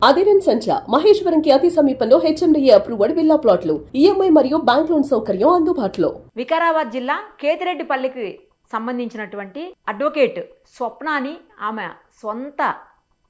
అదిరన్ సంచ మహేశ్వరంకి అతి సమీపంలో HMDA approved villa ప్లాట్లు ఈఎంఐ మరియు బ్యాంక్ లోన్ సౌకర్యం అందుబాటులో. వికారాబాద్ జిల్లా కేతిరెడ్డిపల్లికి సంబంధించినటువంటి అడ్వకేట్ స్వప్నాని ఆమె సొంత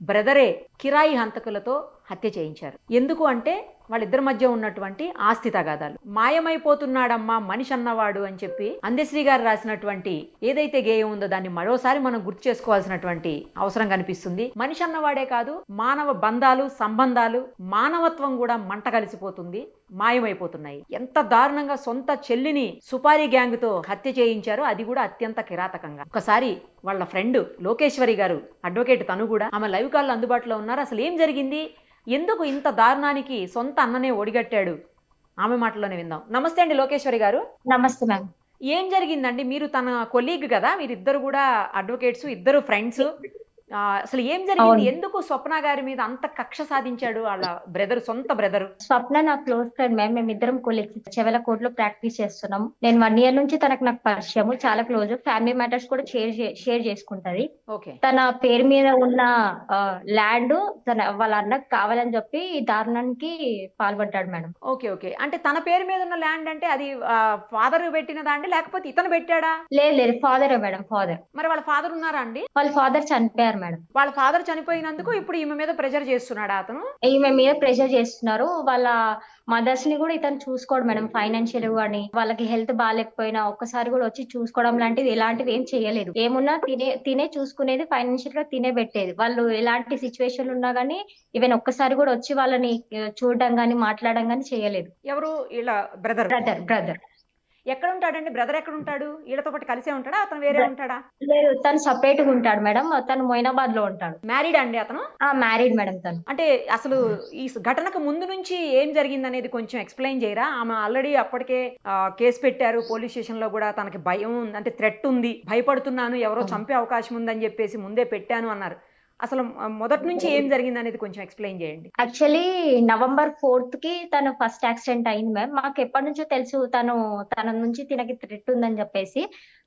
బ్రదరే కిరాయి హంతకులతో హత్య చేయించారు. ఎందుకు అంటే వాళ్ళిద్దరి మధ్య ఉన్నటువంటి ఆస్తి తగాదాలు. మాయమైపోతున్నాడమ్మా మనిషి అన్నవాడు అని చెప్పి అందశ్రీ గారు రాసినటువంటి ఏదైతే గేయం ఉందో దాన్ని మరోసారి మనం గుర్తు చేసుకోవాల్సినటువంటి అవసరం కనిపిస్తుంది. మనిషి అన్నవాడే కాదు, మానవ బంధాలు, సంబంధాలు, మానవత్వం కూడా మంట కలిసిపోతుంది, మాయమైపోతున్నాయి. ఎంత దారుణంగా సొంత చెల్లిని సుపారీ గ్యాంగ్ తో హత్య చేయించారో, అది కూడా అత్యంత కిరాతకంగా. ఒకసారి వాళ్ళ ఫ్రెండ్ లోకేశ్వరి గారు అడ్వకేట్, తను కూడా ఆమె లైవ్ కాల్ అందుబాటులో ఉన్నారు. అసలు ఏం జరిగింది, ఎందుకు ఇంత దారుణానికి సొంత అన్ననే ఒడిగట్టాడు, ఆమె మాటల్లోనే విందాం. నమస్తే అండి లోకేశ్వరి గారు. నమస్తే మ్యామ్. ఏం జరిగిందండి? మీరు తన కొలీగ్ కదా, మీరిద్దరు కూడా అడ్వకేట్స్, ఇద్దరు ఫ్రెండ్స్. అసలు ఏం జరిగింది? ఎందుకు స్వప్న గారి మీద అంత కక్ష సాధించాడు వాళ్ళ బ్రదర్, సొంత బ్రదర్? స్వప్న నా క్లోజ్ ఫ్రెండ్ మ్యామ్. మేమిద్దరం కొలీగ్స్, చెవెల కోర్ట్ లో ప్రాక్టీస్ చేస్తున్నాం. నేను 1 year నుంచి నాకు పరిచయం, చాలా క్లోజ్. ఫ్యామిలీ మ్యాటర్స్ కూడా షేర్ చేసుకుంటది. ఓకే. తన పేరు మీద ఉన్న ల్యాండ్ వాళ్ళ అన్నకు కావాలని చెప్పి ఈ దారుణానికి పాల్పడ్డాడు మేడం. Okay okay. అంటే తన పేరు మీద ఉన్న ల్యాండ్ అంటే అది ఫాదర్ పెట్టినదా అండి, లేకపోతే ఇతను పెట్టాడా? లేదు, ఫాదరే మేడం, ఫాదర్. మరి వాళ్ళ ఫాదర్ ఉన్నారా అండి? వాళ్ళ ఫాదర్ చనిపోయారు మేడం. వాళ్ళ ఫాదర్ చనిపోయినందుకు ఇప్పుడు ఈమె మీద ప్రెషర్ చేస్తున్నాడా అతను? ఈమె మీద ప్రెషర్ చేస్తున్నారు. వాళ్ళ మదర్స్ ని కూడా ఇతను చూసుకోవడం మేడం, ఫైనాన్షియల్ గానీ వాళ్ళకి హెల్త్ బాగాలేకపోయినా ఒక్కసారి కూడా వచ్చి చూసుకోవడం లాంటివి ఎలాంటివి ఏం చేయలేదు. ఏమున్నా తినే చూసుకునేది, ఫైనాన్షియల్ గా తినే పెట్టేది. వాళ్ళు ఎలాంటి సిచ్యువేషన్ ఉన్నా గానీ ఈవెన్ ఒక్కసారి కూడా వచ్చి వాళ్ళని చూడడం గానీ మాట్లాడడం గానీ చేయలేదు. ఎవరు? ఇలా బ్రదర్. బ్రదర్ ఎక్కడ ఉంటాడండి బ్రదర్? ఎక్కడ ఉంటాడు? వీళ్ళతో పాటు కలిసే ఉంటాడా, అతను వేరే ఉంటాడా? లేదు, తను సపరేట్ గా ఉంటాడు మేడం. తను మొయినాబాద్ లో ఉంటాడు. మ్యారీడ్ అండి అతను? Married madam. తను అంటే అసలు ఈ ఘటనకు ముందు నుంచి ఏం జరిగింది అనేది కొంచెం ఎక్స్ప్లెయిన్ చేయరా? ఆమె ఆల్రెడీ అప్పటికే కేసు పెట్టారు పోలీస్ స్టేషన్ లో కూడా. తనకి భయం అంటే థ్రెట్ ఉంది, భయపడుతున్నాను, ఎవరో చంపే అవకాశం ఉందని చెప్పేసి ముందే పెట్టాను అన్నారు. అసలు మొదటి నుంచి ఏం జరిగింది అనేది కొంచెం ఎక్స్ప్లెయిన్ చేయండి. యాక్చువల్లీ November 4th కి తను ఫస్ట్ యాక్సిడెంట్ అయింది మ్యామ్. మాకు ఎప్పటి నుంచో తెలుసు తన నుంచి తినకి థ్రెట్ ఉందని చెప్పేసి.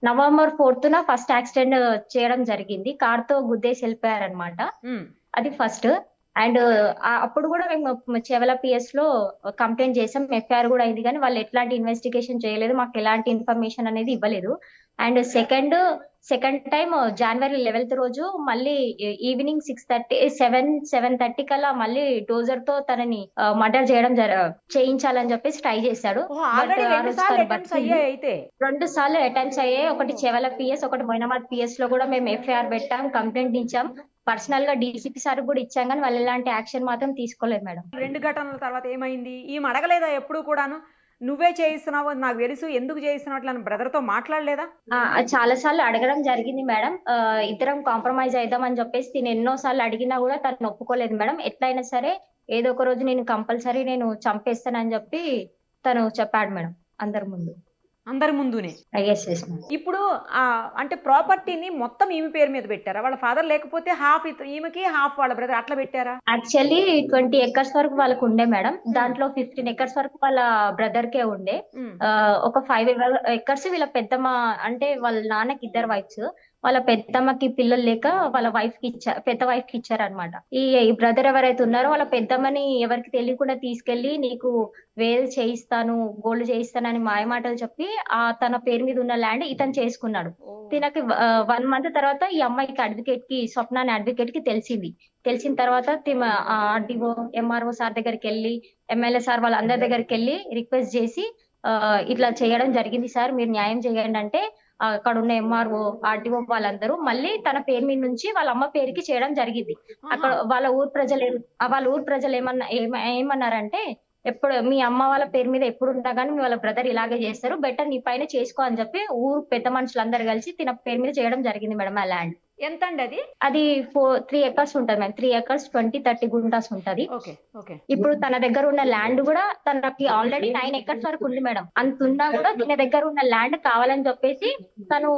November 4th ఫస్ట్ యాక్సిడెంట్ చేయడం జరిగింది. కార్ తో గుద్దేసి వెళ్ళిపోయారనమాట. అది ఫస్ట్. అండ్ అప్పుడు కూడా మేము చెవల PS లో కంప్లైంట్ చేసాం, FIR కూడా అయింది, కానీ వాళ్ళు ఎట్లాంటి ఇన్వెస్టిగేషన్ చేయలేదు, మాకు ఎలాంటి ఇన్ఫర్మేషన్ అనేది ఇవ్వలేదు. And second time January 11th రోజు మళ్ళీ ఈవినింగ్ 7:30 కల్లా మళ్ళీ డోజర్ తో తనని మర్డర్ చేయించాలని చెప్పేసి ట్రై చేశాడు. 2 సార్లు అటెంప్ట్స్ అయ్యాయి. ఒకటి చెవల PS, ఒకటి మొయినాబాద్ PS లో కూడా మేము FIR పెట్టాం, కంప్లైంట్ ఇచ్చాం. పర్సనల్ గా DCP సార్ కూడా ఇచ్చాం, కానీ వాళ్ళు ఎలాంటి యాక్షన్ మాత్రం తీసుకోలేదు మేడం. 2 ఘటనల తర్వాత ఏమైంది? ఈమె అడగలేదా ఎప్పుడు కూడాను, నువ్వే చేయిస్తున్నావు నాకు తెలుసు, ఎందుకు చేయిస్తున్నావు అట్లా బ్రదర్ తో మాట్లాడలేదా? చాలా సార్లు అడగడం జరిగింది మేడం. ఇద్దరం కాంప్రమైజ్ అయిద్దామని చెప్పేసి నేను ఎన్నో సార్లు అడిగినా కూడా తను ఒప్పుకోలేదు మేడం. ఎట్లయినా సరే ఏదో ఒక రోజు నేను కంపల్సరీ నేను చంపేస్తానని చెప్పి తను చెప్పాడు మేడం, అందరి ముందునే. ఇప్పుడు అంటే ప్రాపర్టీని మొత్తం ఈమె పేరు మీద పెట్టారా? వాళ్ళ ఫాదర్ లేకపోతే హాఫ్ ఈమెకి, హాఫ్ వాళ్ళ బ్రదర్ అట్లా పెట్టారా? యాక్చువల్లీ 20 acres వరకు వాళ్ళకు ఉండే మేడం. దాంట్లో 15 acres వరకు వాళ్ళ బ్రదర్ కే ఉండే. ఒక 5 acres వీళ్ళ పెద్దమ్మ, అంటే వాళ్ళ నాన్నకి 2 wives. వాళ్ళ పెద్దమ్మకి పిల్లలు లేక వాళ్ళ పెద్ద వైఫ్ కి ఇచ్చారనమాట. ఈ బ్రదర్ ఎవరైతే ఉన్నారో వాళ్ళ పెద్దమ్మని ఎవరికి తెలియకుండా తీసుకెళ్లి నీకు వేలు చేయిస్తాను, గోల్డ్ చేయిస్తానని మాయమాటలు చెప్పి తన పేరు మీద ఉన్న ల్యాండ్ ఇతను చేసుకున్నాడు. తినకి 1 month తర్వాత ఈ అమ్మాయికి స్వప్న అనే అడ్వకేట్ కి తెలిసిన తర్వాత RDO MRO సార్ దగ్గరికి వెళ్ళి, MLA సార్ వాళ్ళ అందరి దగ్గరికి వెళ్ళి రిక్వెస్ట్ చేసి ఇట్లా చేయడం జరిగింది సార్, మీరు న్యాయం చేయండి అంటే అక్కడ ఉన్న MRO RDO వాళ్ళందరూ మళ్ళీ తన పేరు మీద నుంచి వాళ్ళ అమ్మ పేరుకి చేయడం జరిగింది. అక్కడ వాళ్ళ ఊరు ప్రజలు ఏమన్నారంటే, ఎప్పుడు మీ అమ్మ వాళ్ళ పేరు మీద ఎప్పుడు ఉన్నా కానీ మీ వాళ్ళ బ్రదర్ ఇలాగే చేస్తారు, బెటర్ నీ పైన చేసుకో అని చెప్పి ఊరు పెద్ద మనుషులందరూ కలిసి తిన పేరు మీద చేయడం జరిగింది మేడం. ఆ ల్యాండ్ ఎంత అండి? అది 3 acres ఉంటది మేడం. 3 acres 20-30 గుంటాస్ ఉంటది. ఇప్పుడు తన దగ్గర ఉన్న ల్యాండ్ కూడా తనకి ఆల్రెడీ 9 acres వరకు ఉంది మేడం. అంతున్నా కూడా తన దగ్గర ఉన్న ల్యాండ్ కావాలని చెప్పేసి తను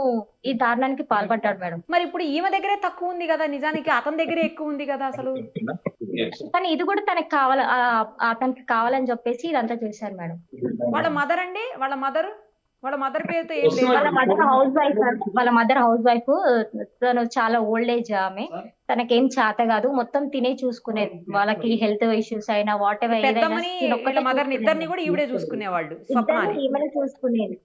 ఈ దారుణానికి పాల్పడ్డాడు మేడం. మరి ఇప్పుడు ఈమె దగ్గరే తక్కువ ఉంది కదా, నిజానికి అతని దగ్గరే ఎక్కువ ఉంది కదా అసలు. కానీ ఇది కూడా అతనికి కావాలని చెప్పేసి ఇదంతా చేశారు మేడం. వాళ్ళ మదర్ అండి, వాళ్ళ మదర్ వాళ్ళ మదర్ పేరుతో ఏం లేదు. వాళ్ళ మదర్ హౌస్ వైఫ్. తను చాలా ఓల్డ్ ఏజ్ ఆమె. తనకేం చేత కాదు, మొత్తం తినే చూసుకునేది. వాళ్ళకి హెల్త్ ఇష్యూస్ అయినా వాట్ ఎవర్ ఏదైనా పెద్దమ్మని వీళ్ళ మదర్ని ఇద్దరిని కూడా ఈవిడే చూసుకునేవాళ్ళు, స్వప్నాని. ఈమెనే చూసుకునేది.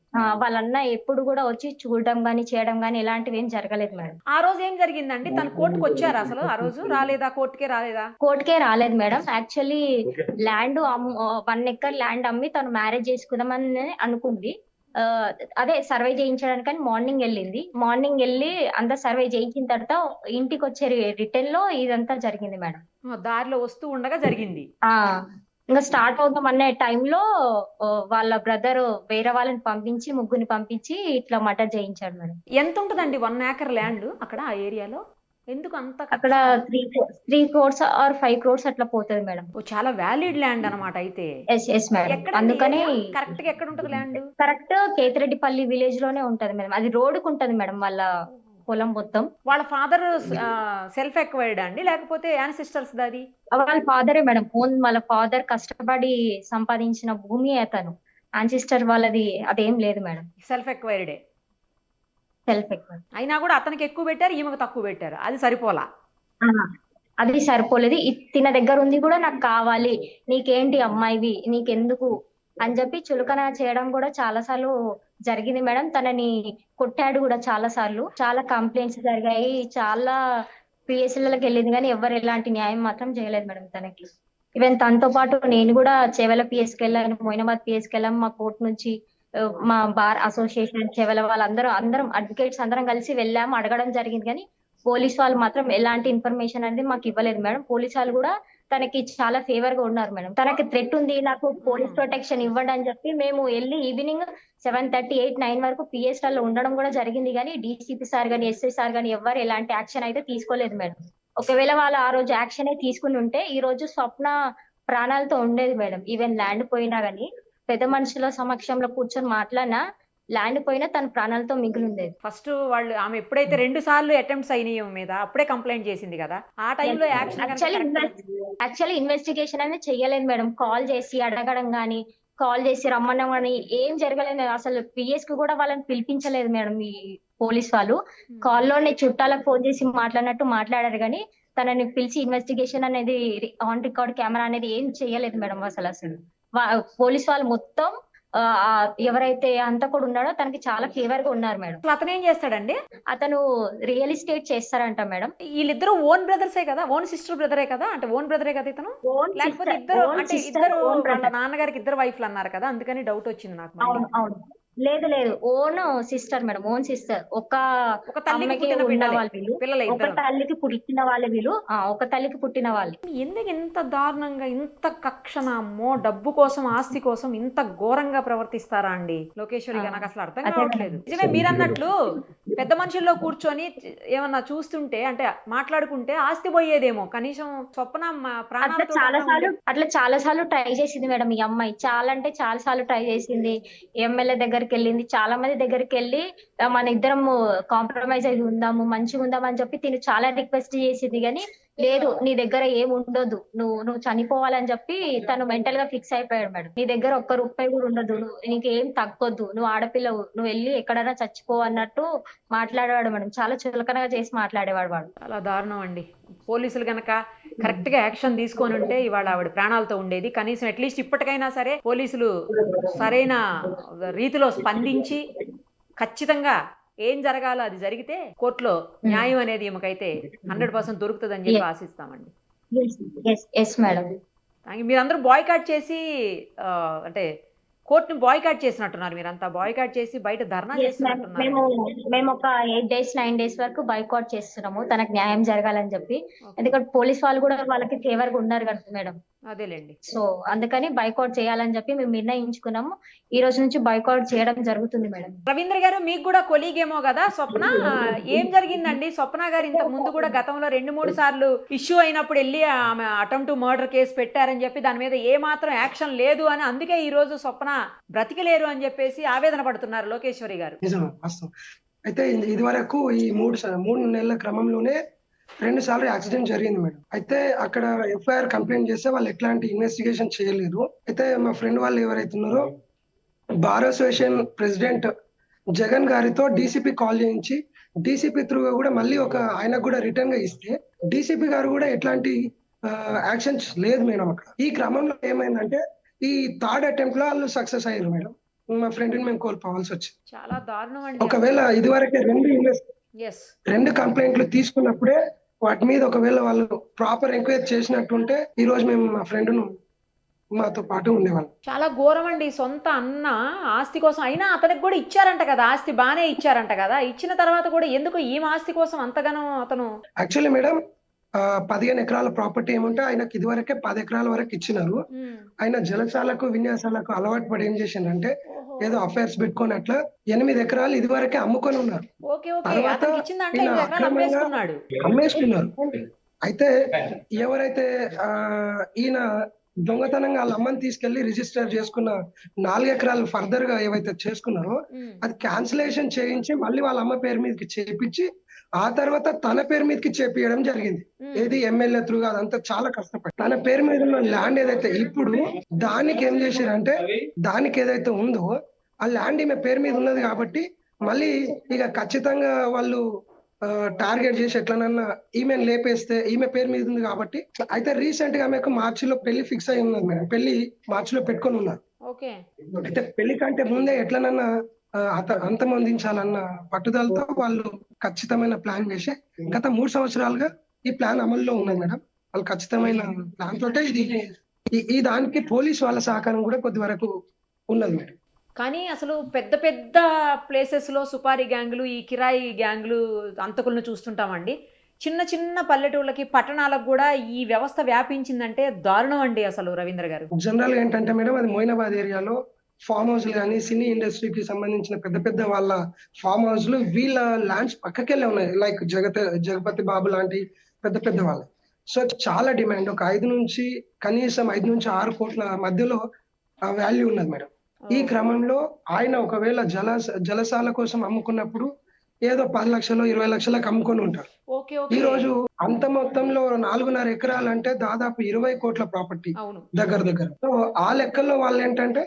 వాళ్ళన్న ఎప్పుడు కూడా వచ్చి చూడడం గానీ చేయడం గానీ ఎలాంటివి ఏం జరగలేదు మేడం. ఆ రోజు ఏం జరిగిందండి? తను కోర్టుకు వచ్చారా అసలు? ఆ రోజు రాలేదా? కోర్టుకే రాలేదా? కోర్టుకే రాలేదు madam. Actually land 1 acre land అమ్మి తను మ్యారేజ్ చేసుకుందామని అనుకుంది. ఆ, అదే సర్వే చేయించడానికని మార్నింగ్ వెళ్ళింది. మార్నింగ్ వెళ్ళి అంతా సర్వే చేయించిన తర్వాత ఇంటికి వచ్చే రిటర్న్ లో ఇదంతా జరిగింది మేడం. దారిలో వస్తూ ఉండగా జరిగింది. ఆ ఇంకా స్టార్ట్ అవుతాం అనే టైంలో వాళ్ళ బ్రదర్ వేరే వాళ్ళని పంపించి, ముగ్గురిని పంపించి ఇట్లా మర్డర్ చేయించాడు మేడం. ఎంత ఉంటదండి 1 acre ల్యాండ్ అక్కడ ఆ ఏరియాలో? ఎందుకు అంత అక్కడ 3 crores ఆర్ 5 crores అట్లా పోతుంది మేడం. చాలా వ్యాలిడ్ ల్యాండ్ అన్నమాట అయితే. Yes madam. ఎక్కడ అందుకని కరెక్ట్ గా ఎక్కడ ఉంటది ల్యాండ్? కరెక్ట్ కేతిరెడ్డిపల్లి విలేజ్ లోనే ఉంటది మేడం. అది రోడ్డుకు ఉంటది మేడం వాళ్ళ పొలం మొత్తం. వాళ్ళ ఫాదర్ సెల్ఫ్ ఎక్వైర్డ్ అండి, లేకపోతే యాన్సిస్టర్స్ దాది? వాళ్ళ ఫాదరే మేడం. వాళ్ళ ఫాదర్ కష్టపడి సంపాదించిన భూమి అతను. ఆన్సిస్టర్ వాళ్ళది అదేం లేదు మేడం. సెల్ఫ్ ఎక్వైర్డే. సెల్ఫ్ ఎక్వైర్డ్ అయినా కూడా అతనికి ఎక్కువ పెట్టారు, ఈమెకు తక్కువ పెట్టారు. అది సరిపోలా. అది సరిపోలేదు. తిన దగ్గర ఉంది కూడా నాకు కావాలి, నీకేంటి అమ్మాయివి, నీకెందుకు అని చెప్పి చులకన చేయడం కూడా చాలా సార్లు జరిగింది మేడం. తనని కొట్టాడు కూడా చాలా సార్లు. చాలా కంప్లైంట్స్ జరిగాయి. చాలా పిఎస్ఎల్కి వెళ్ళింది కానీ ఎవరు ఎలాంటి న్యాయం మాత్రం చేయలేదు మేడం తనకి. ఈవెన్ తనతో పాటు నేను కూడా చేవెల పిఎస్కి వెళ్ళాను, మొయినాబాద్ పిఎస్కి వెళ్ళాము. మా కోర్టు నుంచి మా బార్ అసోసియేషన్ చేవెల అందరం అడ్వకేట్స్ అందరం కలిసి వెళ్ళాము, అడగడం జరిగింది. కానీ పోలీస్ వాళ్ళు మాత్రం ఎలాంటి ఇన్ఫర్మేషన్ అనేది మాకు ఇవ్వలేదు మేడం. పోలీస్ వాళ్ళు కూడా తనకి చాలా ఫేవర్ గా ఉన్నారు మేడం. తనకి థ్రెట్ ఉంది, నాకు పోలీస్ ప్రొటెక్షన్ ఇవ్వండి అని చెప్పి మేము వెళ్ళి ఈవినింగ్ 7:30, 8, 9 వరకు పిఎస్ లో ఉండడం కూడా జరిగింది. కానీ డీసీపీ సార్ గానీ ఎస్ఐ సార్ గానీ ఎవరు ఎలాంటి యాక్షన్ అయితే తీసుకోలేదు మేడం. ఒకవేళ వాళ్ళు ఆ రోజు యాక్షన్ తీసుకుని ఉంటే ఈ రోజు స్వప్న ప్రాణాలతో ఉండేది మేడం. ఈవెన్ ల్యాండ్ పోయినా గానీ పెద్ద మనుషుల సమక్షంలో కూర్చొని మాట్లాడినా ల్యాండ్ పోయినా తన ప్రాణాలతో మిగిలి ఉండేది. ఫస్ట్ వాళ్ళు ఆమె ఎప్పుడైతే 2 సార్లు అటెంప్ట్స్ అయినాయి మీద అప్పుడే కంప్లైంట్ చేసింది కదా, ఆ టైంలో యాక్చువల్లీ ఇన్వెస్టిగేషన్ అనేది చెయ్యలేదు మేడం. కాల్ చేసి అడగడం గానీ, కాల్ చేసి రమ్మడం గానీ ఏం జరగలేదు. అసలు పిఎస్ కి కూడా వాళ్ళని పిలిపించలేదు మేడం ఈ పోలీస్ వాళ్ళు. కాల్లోనే చుట్టాలకు ఫోన్ చేసి మాట్లాడినట్టు మాట్లాడారు కానీ తనని పిలిచి ఇన్వెస్టిగేషన్ అనేది ఆన్ రికార్డ్ కెమెరా అనేది ఏం చెయ్యలేదు మేడం. అసలు పోలీస్ వాళ్ళు మొత్తం ఎవరైతే హంతకుడు ఉన్నాడో తనకి చాలా ఫేవర్ గా ఉన్నారు మేడం. అతను ఏం చేస్తాడండి? అతను రియల్ ఎస్టేట్ చేస్తారంట మేడం. వీళ్ళిద్దరు ఓన్ బ్రదర్సే కదా, ఓన్ సిస్టర్ బ్రదరే కదా, అంటే ఓన్ బ్రదరే కదా ఇతను? లేకపోతే ఇద్దరు వాళ్ళ నాన్నగారికి 2 వైఫ్లు అన్నారు కదా, అందుకని డౌట్ వచ్చింది నాకు. అవును లేదు own sister madam. Own sister. ఒక తల్లికి పుట్టిన వాళ్ళ వీళ్ళు. ఒక తల్లికి పుట్టిన వాళ్ళు. ఎందుకు ఇంత దారుణంగా, ఇంత కక్షణమో డబ్బు కోసం, ఆస్తి కోసం ఇంత ఘోరంగా ప్రవర్తిస్తారా అండి లోకేశ్వరి గారు? నాకు అసలు అర్థం కావట్లేదు. నిజమే మీరన్నట్లు పెద్ద మనుషుల్లో కూర్చొని ఏమన్నా చూస్తుంటే, అంటే మాట్లాడుకుంటే ఆస్తి పోయేదేమో. కనీసం స్వప్న అట్లా చాలా సార్లు ట్రై చేసింది మేడం ఈ అమ్మాయి. చాలా అంటే చాలా సార్లు ట్రై చేసింది. ఎమ్మెల్యే దగ్గరికి వెళ్ళింది, చాలా మంది దగ్గరికి వెళ్ళి మన ఇద్దరం కాంప్రమైజ్ అయి ఉందాము, మంచిగా ఉందామని చెప్పి తిను చాలా రిక్వెస్ట్ చేసింది. కానీ లేదు, నీ దగ్గర ఏం ఉండదు, నువ్వు చనిపోవాలని చెప్పి తను మెంటల్ గా ఫిక్స్ అయిపోయాడు మేడం. నీ దగ్గర ₹1 కూడా ఉండదు, నీకేం తగ్గొద్దు, నువ్వు ఆడపిల్లవు, నువ్వు వెళ్ళి ఎక్కడైనా చచ్చిపో అన్నట్టు మాట్లాడేవాడు మేడం. చాలా చులకనగా చేసి మాట్లాడేవాడు వాడు. చాలా దారుణం అండి. పోలీసులు గనక కరెక్ట్ గా యాక్షన్ తీసుకొని ఉంటే ఇవాళ ఆవిడ ప్రాణాలతో ఉండేది. కనీసం అట్లీస్ట్ ఇప్పటికైనా సరే పోలీసులు సరైన రీతిలో స్పందించి ఖచ్చితంగా ఏం జరగాలో అది జరిగితే కోర్టులో న్యాయం అనేది ఈమెకైతే 100% దొరుకుతుందని చెప్పి ఆశిస్తామండి. మీరందరూ బాయ్కాట్ చేసి అంటే కోర్టుని బాయ్కాట్ చేసినట్టున్నారు. మీరంతా బాయ్కాట్ చేసి బయట ధర్నా చేస్తున్నట్టున్నారు. మేము ఒక 8 days 9 days వరకు బాయ్కాట్ చేస్తున్నాము తనకు న్యాయం జరగాలని చెప్పి. ఎందుకంటే పోలీస్ వాళ్ళు కూడా వాళ్ళకి ఫేవర్ గా ఉన్నారు కదా మేడం. అదేలేండి. సో అందుకని బాయ్కాట్ చేయాలని చెప్పి మేము నిర్ణయించుకున్నాము. ఈ రోజు నుంచి బాయ్కాట్ చేయడం జరుగుతుంది మేడం. రవీంద్ర గారు, మీకు కూడా కొలీగ్ ఏమో కదా స్వప్న, ఏం జరిగిందండి? స్వప్న గారు ఇంతకు ముందు కూడా గతంలో 2-3 సార్లు ఇష్యూ అయినప్పుడు వెళ్ళి ఆమె అటెంప్ట్ మర్డర్ కేసు పెట్టారని చెప్పి దాని మీద ఏ మాత్రం యాక్షన్ లేదు అని, అందుకే ఈ రోజు స్వప్న బ్రతికలేరు అని చెప్పేసి ఆవేదన పడుతున్నారు లోకేశ్వరి గారు. అయితే ఇది వరకు ఈ 3 నెలల క్రమంలోనే 2 సార్లు యాక్సిడెంట్ జరిగింది మేడం. అయితే అక్కడ ఎఫ్ఐఆర్ కంప్లైంట్ చేస్తే వాళ్ళు ఎట్లాంటి ఇన్వెస్టిగేషన్ చేయలేదు. అయితే మా ఫ్రెండ్ వాళ్ళు ఎవరైతే ఉన్నారో బార్ అసోసియేషన్ ప్రెసిడెంట్ జగన్ గారితో డీసీపీ కాల్ చేయించి డీసీపీ త్రూగా కూడా మళ్ళీ ఆయనకు కూడా రిటర్న్ గా ఇస్తే డీసీపీ గారు కూడా ఎట్లాంటి యాక్షన్స్ లేదు మేడం అక్కడ. ఈ క్రమంలో ఏమైందంటే ఈ థర్డ్ అటెంప్ట్ లో వాళ్ళు సక్సెస్ అయ్యారు మేడం. మా ఫ్రెండ్ ని మేము కోల్పోవాల్సి వచ్చింది. చాలా దారుణం అండి. ఒకవేళ ఇదివరకే ఎస్ రెండు కంప్లైంట్లు తీసుకున్నప్పుడే వాటి మీద ఒకవేళ వాళ్ళు ప్రాపర్ ఎంక్వైరీ చేసినట్టుంటే ఈ రోజు మేము మా ఫ్రెండ్ ను మాతో పాటు ఉండేవాళ్ళం. చాలా ఘోరం అండి. సొంత అన్న ఆస్తి కోసం అయినా అతనికి కూడా ఇచ్చారంట కదా, ఆస్తి బాగానే ఇచ్చారంట కదా. ఇచ్చిన తర్వాత కూడా ఎందుకు ఈమె ఆస్తి కోసం అంతగానో అతను? యాక్చువల్లీ మేడం 15 ఎకరాల ప్రాపర్టీ ఏముంటే ఆయనకి ఇదివరకే 10 ఎకరాల వరకు ఇచ్చినారు. ఆయన జలసాలకు విన్యాసాలకు అలవాటు పడి ఏం చేసిందంటే ఏదో అఫైర్స్ పెట్టుకొని అట్లా 8 ఎకరాలు ఇదివరకే అమ్ముకొని ఉన్నారు. తర్వాత అమ్మేసుకున్నారు. అయితే ఎవరైతే ఈయన దొంగతనంగా వాళ్ళ అమ్మని తీసుకెళ్లి రిజిస్టర్ చేసుకున్న 4 ఎకరాలు ఫర్దర్ గా ఏవైతే చేసుకున్నారో అది క్యాన్సిలేషన్ చేయించి మళ్ళీ వాళ్ళ అమ్మ పేరు మీదకి చేపించి ఆ తర్వాత తన పేరు మీదకి చేపియడం జరిగింది. ఏది ఎమ్మెల్యే త్రూగా అదంతా చాలా కష్టపడి తన పేరు మీద ఉన్న ల్యాండ్ ఏదైతే ఇప్పుడు దానికి ఏం చేశారంటే దానికి ఏదైతే ఉందో ఆ ల్యాండ్ ఈమె పేరు మీద ఉన్నది కాబట్టి మళ్ళీ ఇక ఖచ్చితంగా వాళ్ళు టార్గెట్ చేసి ఎట్లనన్నా ఈమెను లేపేస్తే ఈమె పేరు మీద ఉంది కాబట్టి. అయితే రీసెంట్ గా ఆమెకు మార్చిలో పెళ్లి ఫిక్స్ అయి ఉన్నది మేడం. పెళ్లి మార్చిలో పెట్టుకొని ఉన్నారు. అయితే పెళ్లి కంటే ముందే ఎట్లనన్నా అంతమొందించాలన్న పట్టుదలతో వాళ్ళు ఖచ్చితమైన ప్లాన్ వేసి గత 3 సంవత్సరాలుగా ఈ ప్లాన్ అమల్లో ఉన్నది మేడం. వాళ్ళు ఖచ్చితమైన ప్లాన్ తోటే ఈ దానికి పోలీస్ వాళ్ళ సహకారం కూడా కొద్ది వరకు ఉన్నది మేడం. కానీ అసలు పెద్ద పెద్ద ప్లేసెస్లో సుపారీ గ్యాంగులు, ఈ కిరాయి గ్యాంగులు అంతకులను చూస్తుంటామండి. చిన్న చిన్న పల్లెటూళ్ళకి పట్టణాలకు కూడా ఈ వ్యవస్థ వ్యాపించిందంటే దారుణం అండి అసలు. రవీంద్ర గారు, జనరల్ గా ఏంటంటే మేడం అది మొయినాబాద్ ఏరియాలో ఫామ్ హౌస్లు కానీ సినీ ఇండస్ట్రీకి సంబంధించిన పెద్ద పెద్ద వాళ్ళ ఫామ్ హౌస్లు వీళ్ళ ల్యాండ్స్ పక్కకెళ్ళే ఉన్నాయి. లైక్ జగపతి బాబు లాంటి పెద్ద పెద్ద వాళ్ళు. సో చాలా డిమాండ్. ఒక కనీసం 5 నుంచి 6 కోట్ల మధ్యలో వాల్యూ ఉన్నది మేడం. ఈ క్రమంలో ఆయన ఒకవేళ జలసాల కోసం అమ్ముకున్నప్పుడు ఏదో 10 లక్షలు 20 లక్షలకు అమ్ముకొని ఉంటారు. ఈ రోజు అంత మొత్తంలో 4.5 ఎకరాలు అంటే దాదాపు 20 కోట్ల ప్రాపర్టీ దగ్గర. సో ఆ లెక్కల్లో వాళ్ళు ఏంటంటే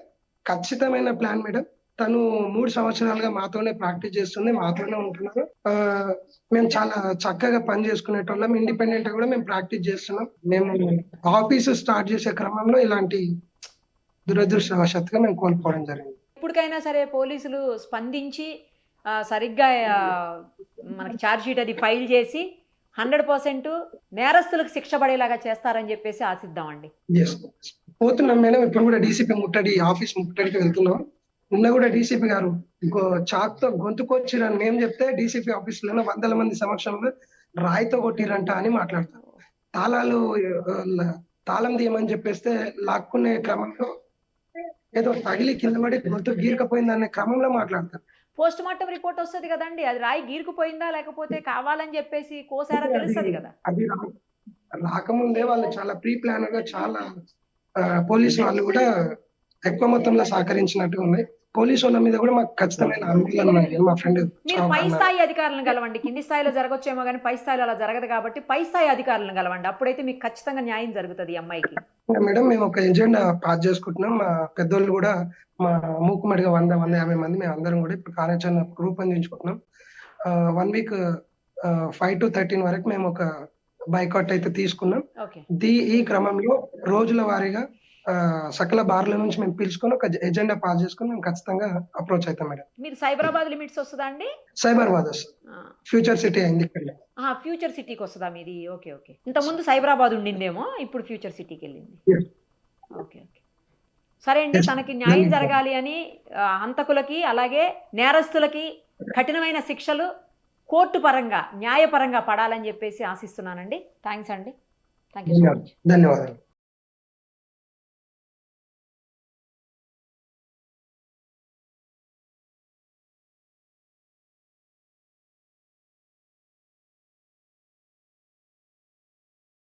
ఖచ్చితమైన ప్లాన్ మేడం. తను 3 సంవత్సరాలుగా మాతోనే ప్రాక్టీస్ చేస్తుంది, మాతోనే ఉంటున్నారు. మేము చాలా చక్కగా పని చేసుకునేటోళ్ళం. ఇండిపెండెంట్ గా కూడా మేము ప్రాక్టీస్ చేస్తున్నాం. మేము ఆఫీసు స్టార్ట్ చేసే క్రమంలో ఇలాంటి దురదృష్టవశాత్తుగా మేము కోల్పోవడం జరిగింది. ఇప్పటికైనా సరే పోలీసులు స్పందించి సరిగ్గా మనకి ఛార్జ్ షీట్ అది ఫైల్ చేసి 100% నేరస్తులకు శిక్ష పడేలాగా చేస్తారని చెప్పేసి ఆశిద్దామండి. పోతున్నాం మేడం. ఇప్పుడు కూడా డీసీపీ ఆఫీస్ ముట్టడికి వెళ్తున్నాం. నిన్న కూడా డీసీపీ గారు చాక్ తో గొంతుకొచ్చిరని మేము చెప్తే డీసీపీ ఆఫీస్ లో 100 మంది సమక్షంలో రాయితో కొట్టిరంట అని మాట్లాడతారు. తాళం తీయమని చెప్పేస్తే లాక్కునే క్రమంలో ఏదో తగిలి కింద పడి గొంతు గీరకపోయింది అనే క్రమంలో మాట్లాడతారు. పోస్ట్ మార్టం రిపోర్ట్ వస్తుంది కదండి, అది రాయి గీరుకుపోయిందా లేకపోతే కావాలని చెప్పేసి కోసారా తెలుస్తుంది కదా. అది రాకముందే వాళ్ళు చాలా ప్రీ ప్లాన్ గా చాలా పోలీసు వాళ్ళు కూడా ఎక్కువ మొత్తంలో సహకరించినట్టుగా ఉన్నాయి. పోలీసు వాళ్ళ మీద కూడా మాకు ఖచ్చితమైన అనుమానాలు ఉన్నాయి. మా ఫ్రెండ్ మీరు పై స్థాయి అధికారులను కలవండి. కింది స్థాయిలో జరగొచ్చేమో కానీ పై స్థాయిలో అలా జరగదు కాబట్టి పై స్థాయి అధికారులను కలవండి. అప్పుడైతే మీకు ఖచ్చితంగా న్యాయం జరుగుతుంది ఈ అమ్మాయికి. మేడం మేము ఒక ఎజెండా పాస్ చేసుకుంటున్నాం. మా పెద్దోళ్ళు కూడా మా మూకుమ్మడిగా 100-150 మంది మేము అందరం కూడా ఇప్పుడు కార్యాచరణ రూపొందించుకుంటున్నాం. 1 వీక్ 5 to 13 వరకు మేము ఒక బైకాట్ అయితే తీసుకున్నాం. ఈ క్రమంలో రోజుల వారీగా సకల బార్ల నుంచి మేము పిలుచుకొని ఒక ఎజెండా పాస్ చేసుకుని మేము ఖచ్చితంగా అప్రోచ్ అవుతాం మేడం. మీరు సైబరాబాద్ లిమిట్స్ వస్తుందా అండి? సైబరాబాద్ వస్తుంది. ఫ్యూచర్ సిటీ అయింది ఇక్కడ. ఫ్యూచర్ సిటీకి వస్తుందా మీది? ఓకే. ఇంత ముందు సైబరాబాద్ ఉండిందేమో, ఇప్పుడు ఫ్యూచర్ సిటీకి వెళ్ళింది. ఓకే. సరే అండి, తనకి న్యాయం జరగాలి అని హంతకులకి అలాగే నేరస్తులకి కఠినమైన శిక్షలు కోర్టు పరంగా న్యాయపరంగా పడాలని చెప్పేసి ఆశిస్తున్నానండి. థ్యాంక్స్ అండి. Thank you so much. ధన్యవాదాలు.